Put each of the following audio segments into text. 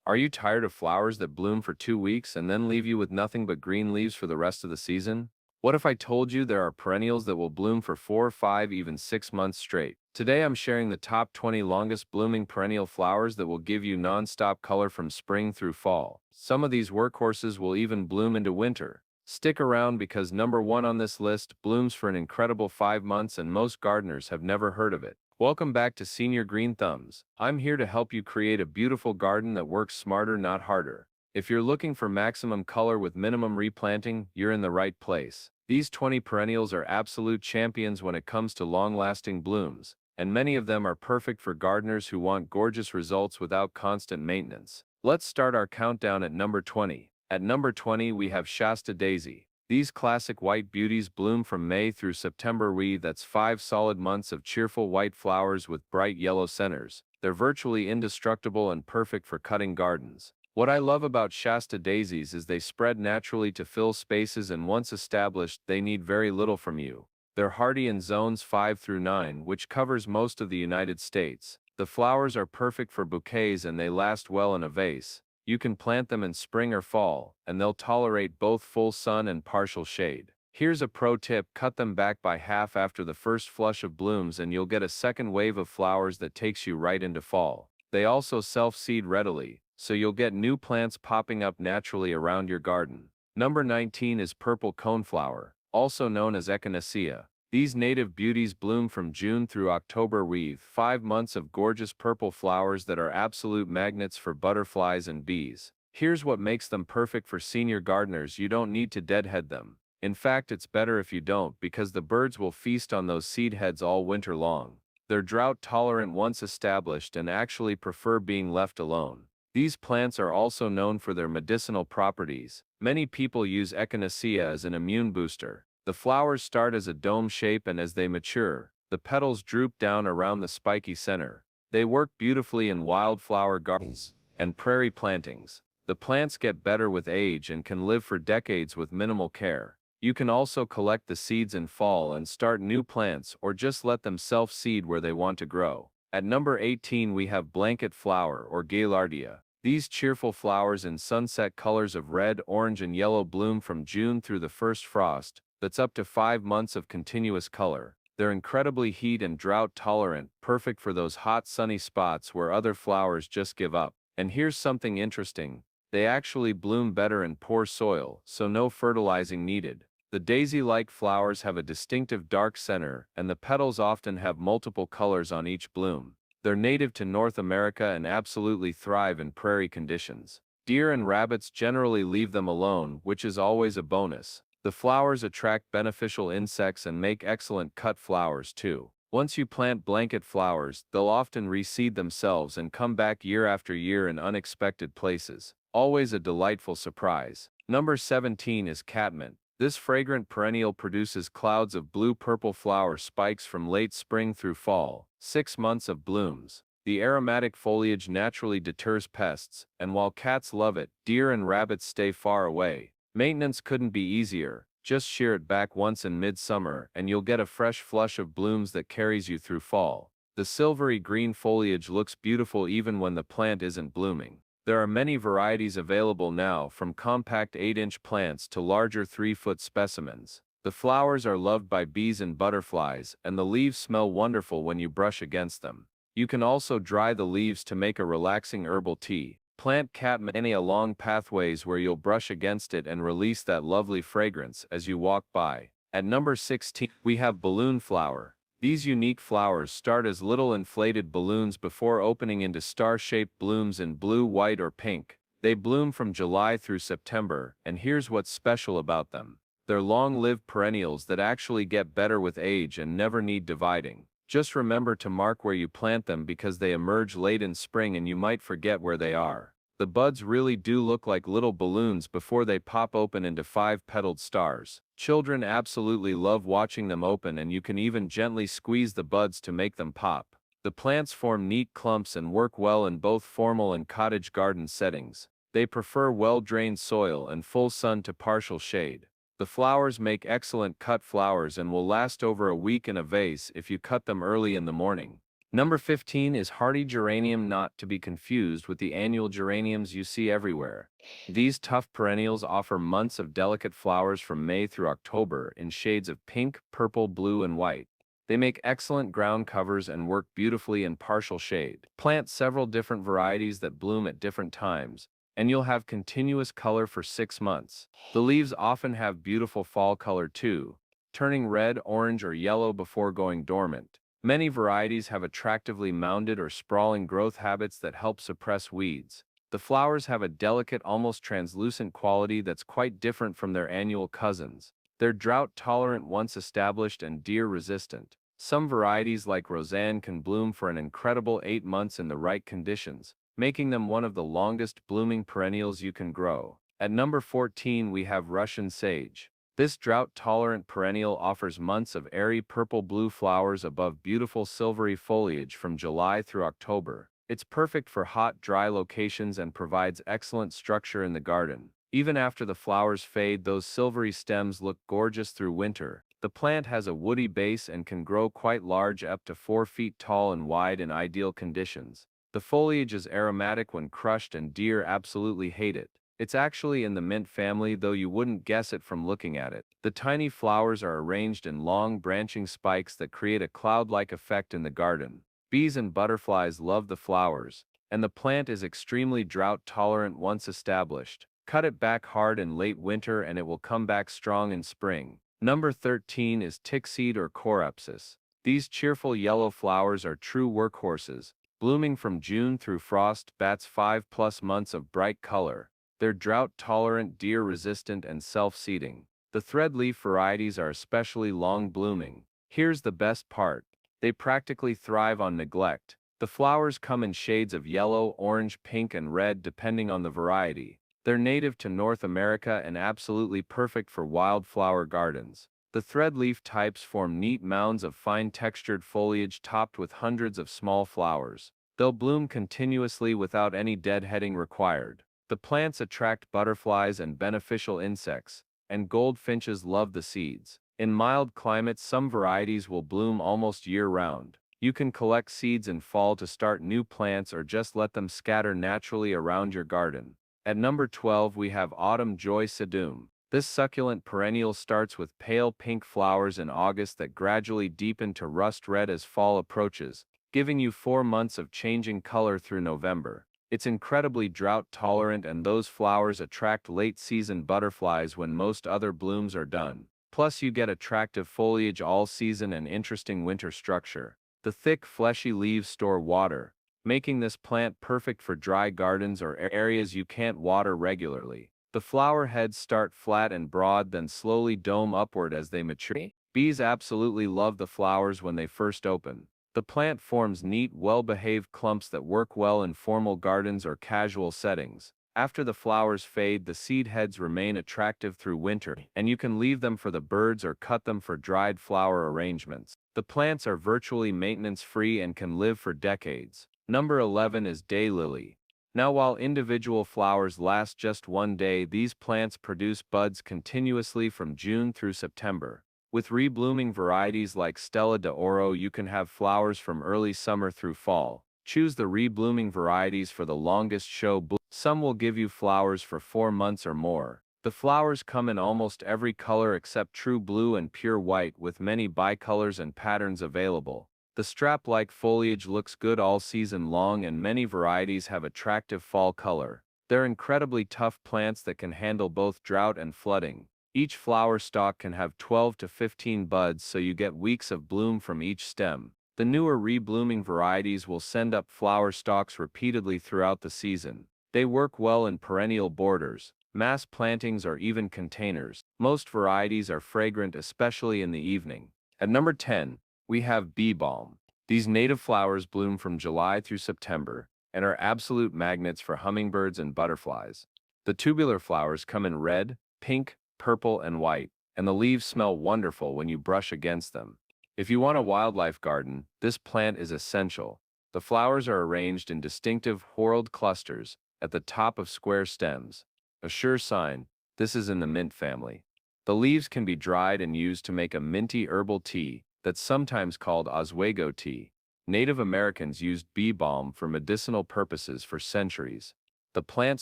Are you tired of flowers that bloom for 2 weeks and then leave you with nothing but green leaves for the rest of the season? What if I told you there are perennials that will bloom for 4, 5, even 6 months straight? Today I'm sharing the top 20 longest blooming perennial flowers that will give you non-stop color from spring through fall. Some of these workhorses will even bloom into winter. Stick around because number 1 on this list blooms for an incredible 5 months and most gardeners have never heard of it. Welcome back to Senior Green Thumbs. I'm here to help you create a beautiful garden that works smarter, not harder. If you're looking for maximum color with minimum replanting, you're in the right place. These 20 perennials are absolute champions when it comes to long-lasting blooms, and many of them are perfect for gardeners who want gorgeous results without constant maintenance. Let's start our countdown at number 20. At number 20 we have Shasta Daisy. These classic white beauties bloom from May through September. That's 5 solid months of cheerful white flowers with bright yellow centers. They're virtually indestructible and perfect for cutting gardens. What I love about Shasta daisies is they spread naturally to fill spaces, and once established, they need very little from you. They're hardy in zones 5 through 9, which covers most of the United States. The flowers are perfect for bouquets and they last well in a vase. You can plant them in spring or fall, and they'll tolerate both full sun and partial shade. Here's a pro tip: cut them back by half after the first flush of blooms and you'll get a second wave of flowers that takes you right into fall. They also self-seed readily, so you'll get new plants popping up naturally around your garden. Number 19 is purple coneflower, also known as echinacea. These native beauties bloom from June through October. 5 months of gorgeous purple flowers that are absolute magnets for butterflies and bees. Here's what makes them perfect for senior gardeners: you don't need to deadhead them. In fact, it's better if you don't, because the birds will feast on those seed heads all winter long. They're drought tolerant once established and actually prefer being left alone. These plants are also known for their medicinal properties. Many people use echinacea as an immune booster. The flowers start as a dome shape, and as they mature, the petals droop down around the spiky center. They work beautifully in wildflower gardens and prairie plantings. The plants get better with age and can live for decades with minimal care. You can also collect the seeds in fall and start new plants, or just let them self-seed where they want to grow. At number 18 we have blanket flower or gaillardia. These cheerful flowers in sunset colors of red, orange, and yellow bloom from June through the first frost. That's up to 5 months of continuous color. They're incredibly heat and drought tolerant, perfect for those hot sunny spots where other flowers just give up. And here's something interesting: they actually bloom better in poor soil, so no fertilizing needed. The daisy-like flowers have a distinctive dark center, and the petals often have multiple colors on each bloom. They're native to North America and absolutely thrive in prairie conditions. Deer and rabbits generally leave them alone, which is always a bonus. The flowers attract beneficial insects and make excellent cut flowers too. Once you plant blanket flowers, they'll often reseed themselves and come back year after year in unexpected places. Always a delightful surprise. Number 17 is catmint. This fragrant perennial produces clouds of blue-purple flower spikes from late spring through fall. 6 months of blooms. The aromatic foliage naturally deters pests, and while cats love it, deer and rabbits stay far away. Maintenance couldn't be easier. Just shear it back once in midsummer and you'll get a fresh flush of blooms that carries you through fall. The silvery green foliage looks beautiful even when the plant isn't blooming. There are many varieties available now, from compact 8-inch plants to larger 3-foot specimens. The flowers are loved by bees and butterflies, and the leaves smell wonderful when you brush against them. You can also dry the leaves to make a relaxing herbal tea. Plant catmint along pathways where you'll brush against it and release that lovely fragrance as you walk by. At number 16, we have balloon flower. These unique flowers start as little inflated balloons before opening into star-shaped blooms in blue, white, or pink. They bloom from July through September, and here's what's special about them: they're long-lived perennials that actually get better with age and never need dividing. Just remember to mark where you plant them because they emerge late in spring and you might forget where they are. The buds really do look like little balloons before they pop open into 5-petaled stars. Children absolutely love watching them open, and you can even gently squeeze the buds to make them pop. The plants form neat clumps and work well in both formal and cottage garden settings. They prefer well-drained soil and full sun to partial shade. The flowers make excellent cut flowers and will last over a week in a vase if you cut them early in the morning. Number 15 is hardy geranium, not to be confused with the annual geraniums you see everywhere. These tough perennials offer months of delicate flowers from May through October in shades of pink, purple, blue, and white. They make excellent ground covers and work beautifully in partial shade. Plant several different varieties that bloom at different times, and you'll have continuous color for 6 months. The leaves often have beautiful fall color too, turning red, orange, or yellow before going dormant. Many varieties have attractively mounded or sprawling growth habits that help suppress weeds. The flowers have a delicate, almost translucent quality that's quite different from their annual cousins. They're drought-tolerant once established and deer-resistant. Some varieties like Roseanne can bloom for an incredible 8 months in the right conditions, making them one of the longest blooming perennials you can grow. At number 14 we have Russian sage. This drought-tolerant perennial offers months of airy purple-blue flowers above beautiful silvery foliage from July through October. It's perfect for hot, dry locations and provides excellent structure in the garden. Even after the flowers fade, those silvery stems look gorgeous through winter. The plant has a woody base and can grow quite large, up to 4 feet tall and wide in ideal conditions. The foliage is aromatic when crushed and deer absolutely hate it. It's actually in the mint family, though you wouldn't guess it from looking at it. The tiny flowers are arranged in long branching spikes that create a cloud-like effect in the garden. Bees and butterflies love the flowers, and the plant is extremely drought-tolerant once established. Cut it back hard in late winter and it will come back strong in spring. Number 13 is Tickseed or Coreopsis. These cheerful yellow flowers are true workhorses, blooming from June through frost bats 5+ months of bright color. They're drought-tolerant, deer-resistant, and self-seeding. The threadleaf varieties are especially long-blooming. Here's the best part. They practically thrive on neglect. The flowers come in shades of yellow, orange, pink, and red depending on the variety. They're native to North America and absolutely perfect for wildflower gardens. The threadleaf types form neat mounds of fine-textured foliage topped with hundreds of small flowers. They'll bloom continuously without any deadheading required. The plants attract butterflies and beneficial insects, and goldfinches love the seeds. In mild climates, some varieties will bloom almost year-round. You can collect seeds in fall to start new plants or just let them scatter naturally around your garden. At number 12 we have Autumn Joy Sedum. This succulent perennial starts with pale pink flowers in August that gradually deepen to rust red as fall approaches, giving you 4 months of changing color through November. It's incredibly drought-tolerant and those flowers attract late-season butterflies when most other blooms are done. Plus you get attractive foliage all season and interesting winter structure. The thick, fleshy leaves store water, making this plant perfect for dry gardens or areas you can't water regularly. The flower heads start flat and broad, then slowly dome upward as they mature. Bees absolutely love the flowers when they first open. The plant forms neat, well-behaved clumps that work well in formal gardens or casual settings. After the flowers fade, the seed heads remain attractive through winter, and you can leave them for the birds or cut them for dried flower arrangements. The plants are virtually maintenance-free and can live for decades. Number 11 is Daylily. Now, while individual flowers last just one day, these plants produce buds continuously from June through September. With reblooming varieties like Stella d'Oro, you can have flowers from early summer through fall. Choose the reblooming varieties for the longest show. Some will give you flowers for 4 months or more. The flowers come in almost every color except true blue and pure white, with many bicolors and patterns available. The strap-like foliage looks good all season long and many varieties have attractive fall color. They're incredibly tough plants that can handle both drought and flooding. Each flower stalk can have 12 to 15 buds, so you get weeks of bloom from each stem. The newer reblooming varieties will send up flower stalks repeatedly throughout the season. They work well in perennial borders, mass plantings, or even containers. Most varieties are fragrant, especially in the evening. At number 10, we have bee balm. These native flowers bloom from July through September and are absolute magnets for hummingbirds and butterflies. The tubular flowers come in red, pink, purple, and white, and the leaves smell wonderful when you brush against them. If you want a wildlife garden, this plant is essential. The flowers are arranged in distinctive whorled clusters at the top of square stems. A sure sign this is in the mint family. The leaves can be dried and used to make a minty herbal tea that's sometimes called Oswego tea. Native Americans used bee balm for medicinal purposes for centuries. The plant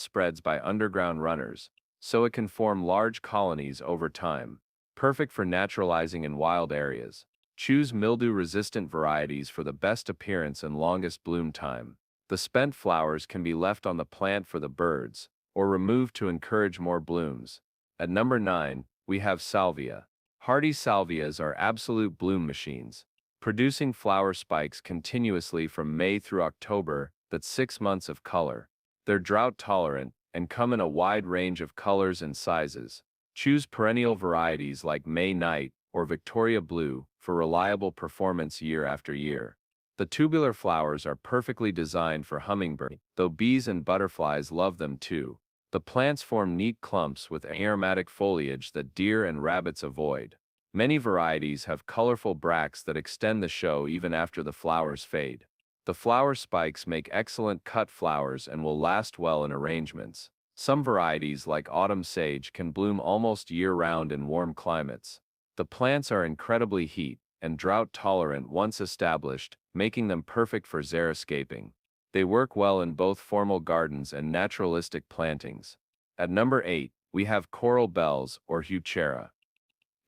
spreads by underground runners, so it can form large colonies over time, perfect for naturalizing in wild areas. Choose mildew-resistant varieties for the best appearance and longest bloom time. The spent flowers can be left on the plant for the birds, or removed to encourage more blooms. At number 9, we have Salvia. Hardy salvias are absolute bloom machines, producing flower spikes continuously from May through October. That's 6 months of color. They're drought-tolerant and come in a wide range of colors and sizes. Choose perennial varieties like May Night or Victoria Blue for reliable performance year after year. The tubular flowers are perfectly designed for hummingbirds, though bees and butterflies love them too. The plants form neat clumps with aromatic foliage that deer and rabbits avoid. Many varieties have colorful bracts that extend the show even after the flowers fade. The flower spikes make excellent cut flowers and will last well in arrangements. Some varieties like autumn sage can bloom almost year-round in warm climates. The plants are incredibly heat and drought-tolerant once established, making them perfect for xeriscaping. They work well in both formal gardens and naturalistic plantings. At number 8, we have coral bells or heuchera.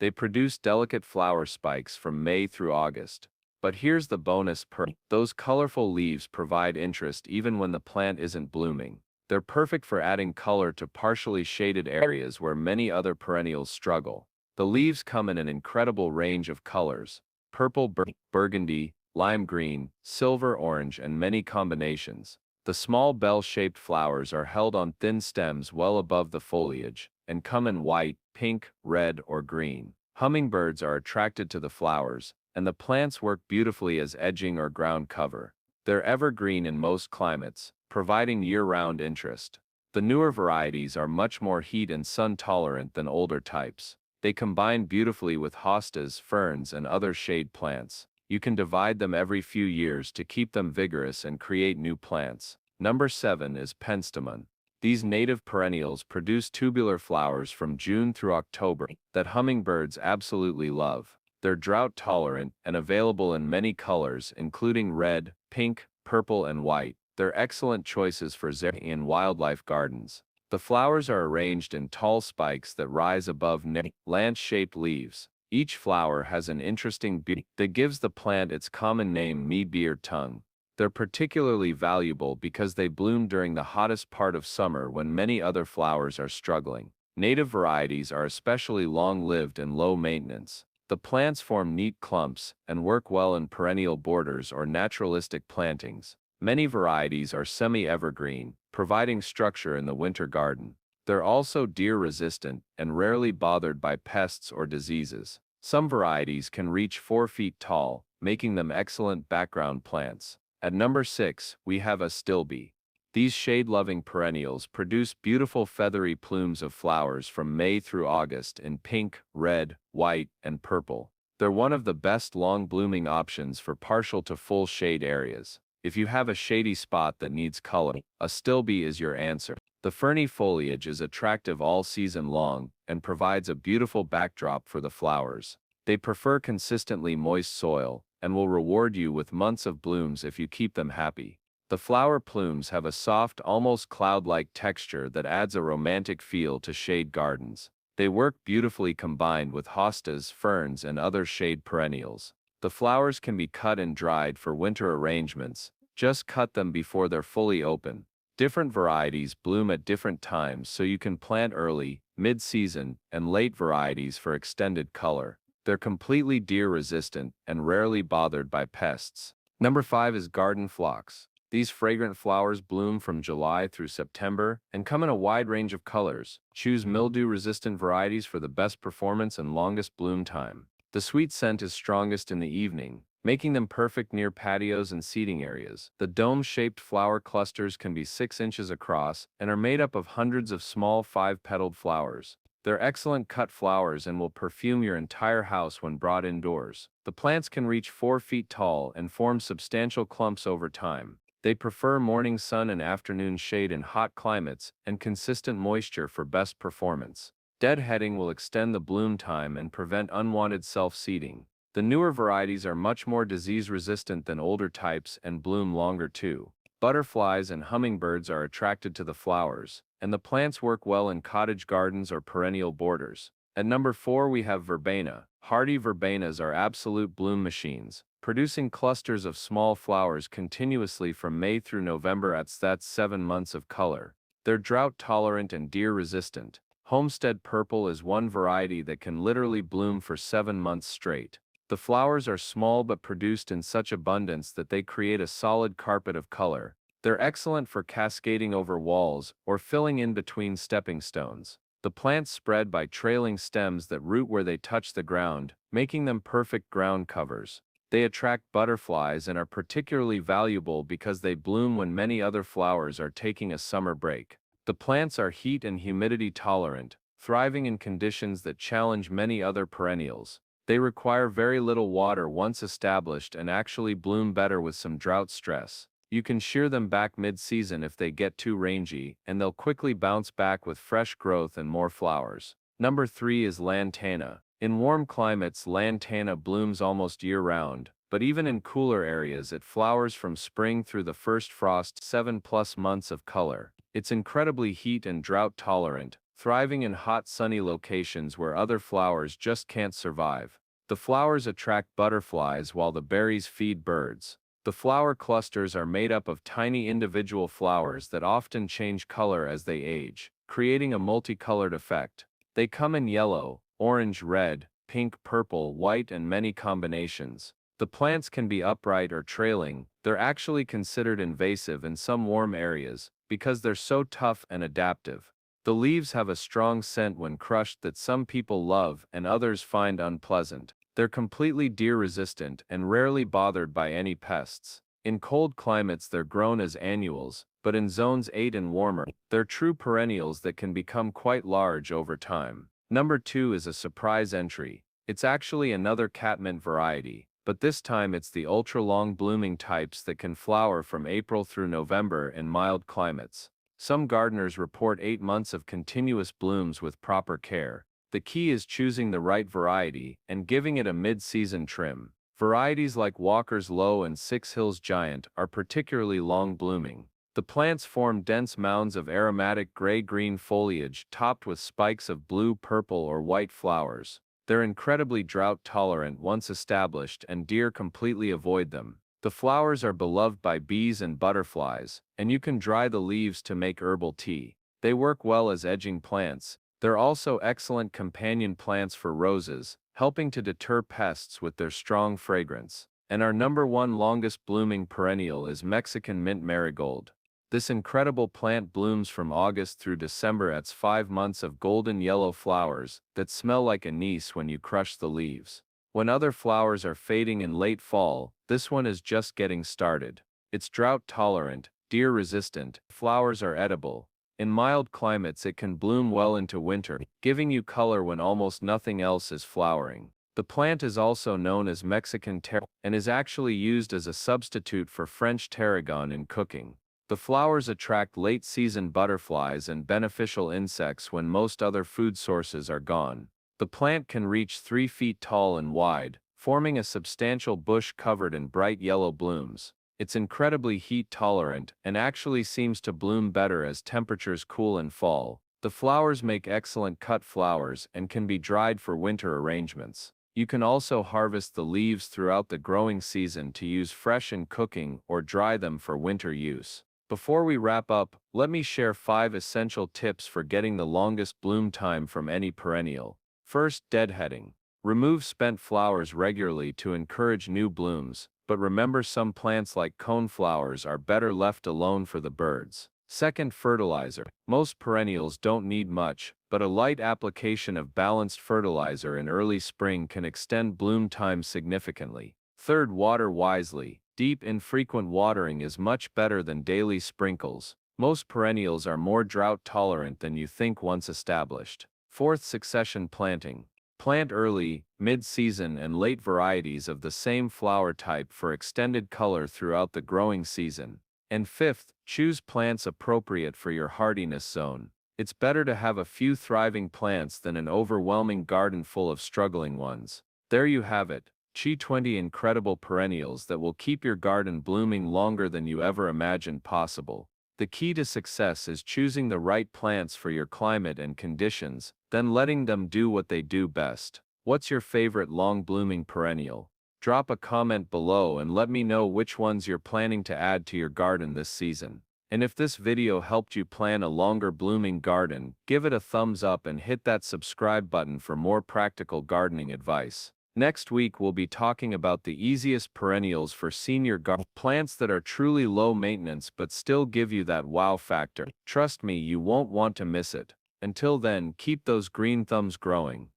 They produce delicate flower spikes from May through August. But here's the bonus perk. Those colorful leaves provide interest even when the plant isn't blooming. They're perfect for adding color to partially shaded areas where many other perennials struggle. The leaves come in an incredible range of colors: purple, burgundy, lime green, silver orange, and many combinations. The small bell-shaped flowers are held on thin stems well above the foliage, and come in white, pink, red, or green. Hummingbirds are attracted to the flowers, and the plants work beautifully as edging or ground cover. They're evergreen in most climates, providing year-round interest. The newer varieties are much more heat and sun tolerant than older types. They combine beautifully with hostas, ferns, and other shade plants. You can divide them every few years to keep them vigorous and create new plants. Number 7 is Penstemon. These native perennials produce tubular flowers from June through October that hummingbirds absolutely love. They're drought-tolerant and available in many colors, including red, pink, purple, and white. They're excellent choices for in wildlife gardens. The flowers are arranged in tall spikes that rise above lance-shaped leaves. Each flower has an interesting beard that gives the plant its common name, mead-beard tongue. They're particularly valuable because they bloom during the hottest part of summer when many other flowers are struggling. Native varieties are especially long-lived and low maintenance. The plants form neat clumps and work well in perennial borders or naturalistic plantings. Many varieties are semi-evergreen, providing structure in the winter garden. They're also deer-resistant and rarely bothered by pests or diseases. Some varieties can reach 4 feet tall, making them excellent background plants. At number 6, we have Astilbe. These shade-loving perennials produce beautiful feathery plumes of flowers from May through August in pink, red, white, and purple. They're one of the best long-blooming options for partial to full shade areas. If you have a shady spot that needs color, Astilbe is your answer. The ferny foliage is attractive all season long and provides a beautiful backdrop for the flowers. They prefer consistently moist soil and will reward you with months of blooms if you keep them happy. The flower plumes have a soft, almost cloud-like texture that adds a romantic feel to shade gardens. They work beautifully combined with hostas, ferns, and other shade perennials. The flowers can be cut and dried for winter arrangements. Just cut them before they're fully open. Different varieties bloom at different times, so you can plant early, mid-season, and late varieties for extended color. They're completely deer-resistant and rarely bothered by pests. Number 5 is garden phlox. These fragrant flowers bloom from July through September and come in a wide range of colors. Choose mildew-resistant varieties for the best performance and longest bloom time. The sweet scent is strongest in the evening, making them perfect near patios and seating areas. The dome-shaped flower clusters can be 6 inches across and are made up of hundreds of small 5-petaled flowers. They're excellent cut flowers and will perfume your entire house when brought indoors. The plants can reach 4 feet tall and form substantial clumps over time. They prefer morning sun and afternoon shade in hot climates and consistent moisture for best performance. Deadheading will extend the bloom time and prevent unwanted self-seeding. The newer varieties are much more disease-resistant than older types and bloom longer too. Butterflies and hummingbirds are attracted to the flowers, and the plants work well in cottage gardens or perennial borders. At number 4 we have verbena. Hardy verbenas are absolute bloom machines, producing clusters of small flowers continuously from May through November. That's 7 months of color. They're drought-tolerant and deer-resistant. Homestead purple is one variety that can literally bloom for 7 months straight. The flowers are small but produced in such abundance that they create a solid carpet of color. They're excellent for cascading over walls or filling in between stepping stones. The plants spread by trailing stems that root where they touch the ground, making them perfect ground covers. They attract butterflies and are particularly valuable because they bloom when many other flowers are taking a summer break. The plants are heat and humidity tolerant, thriving in conditions that challenge many other perennials. They require very little water once established and actually bloom better with some drought stress. You can shear them back mid-season if they get too rangy, and they'll quickly bounce back with fresh growth and more flowers. Number 3 is lantana. In warm climates, lantana blooms almost year-round, but even in cooler areas it flowers from spring through the first frost. 7+ months of color. It's incredibly heat and drought tolerant, thriving in hot sunny locations where other flowers just can't survive. The flowers attract butterflies while the berries feed birds. The flower clusters are made up of tiny individual flowers that often change color as they age, creating a multicolored effect. They come in yellow, orange, red, pink, purple, white, and many combinations. The plants can be upright or trailing. They're actually considered invasive in some warm areas because they're so tough and adaptive. The leaves have a strong scent when crushed that some people love and others find unpleasant. They're completely deer-resistant and rarely bothered by any pests. In cold climates they're grown as annuals, but in zones 8 and warmer, they're true perennials that can become quite large over time. Number 2 is a surprise entry. It's actually another catmint variety, but this time it's the ultra-long blooming types that can flower from April through November in mild climates. Some gardeners report 8 months of continuous blooms with proper care. The key is choosing the right variety and giving it a mid-season trim. Varieties like Walker's Low and Six Hills Giant are particularly long blooming. The plants form dense mounds of aromatic gray-green foliage topped with spikes of blue, purple, or white flowers. They're incredibly drought-tolerant once established, and deer completely avoid them. The flowers are beloved by bees and butterflies, and you can dry the leaves to make herbal tea. They work well as edging plants. They're also excellent companion plants for roses, helping to deter pests with their strong fragrance. And our number 1 longest blooming perennial is Mexican mint marigold. This incredible plant blooms from August through December. It's 5 months of golden yellow flowers that smell like anise when you crush the leaves. When other flowers are fading in late fall, this one is just getting started. It's drought-tolerant, deer-resistant, flowers are edible. In mild climates it can bloom well into winter, giving you color when almost nothing else is flowering. The plant is also known as Mexican tarragon and is actually used as a substitute for French tarragon in cooking. The flowers attract late-season butterflies and beneficial insects when most other food sources are gone. The plant can reach 3 feet tall and wide, forming a substantial bush covered in bright yellow blooms. It's incredibly heat-tolerant and actually seems to bloom better as temperatures cool and fall. The flowers make excellent cut flowers and can be dried for winter arrangements. You can also harvest the leaves throughout the growing season to use fresh in cooking or dry them for winter use. Before we wrap up, let me share 5 essential tips for getting the longest bloom time from any perennial. First, deadheading. Remove spent flowers regularly to encourage new blooms, but remember some plants like coneflowers are better left alone for the birds. Second, fertilizer. Most perennials don't need much, but a light application of balanced fertilizer in early spring can extend bloom time significantly. Third, water wisely. Deep, infrequent watering is much better than daily sprinkles. Most perennials are more drought-tolerant than you think once established. Fourth, succession planting. Plant early, mid-season, and late varieties of the same flower type for extended color throughout the growing season. And fifth, choose plants appropriate for your hardiness zone. It's better to have a few thriving plants than an overwhelming garden full of struggling ones. There you have it. 20 incredible perennials that will keep your garden blooming longer than you ever imagined possible. The key to success is choosing the right plants for your climate and conditions, then letting them do what they do best. What's your favorite long-blooming perennial? Drop a comment below and let me know which ones you're planning to add to your garden this season. And if this video helped you plan a longer blooming garden, give it a thumbs up and hit that subscribe button for more practical gardening advice. Next week we'll be talking about the easiest perennials for senior plants that are truly low maintenance but still give you that wow factor. Trust me, you won't want to miss it. Until then, keep those green thumbs growing.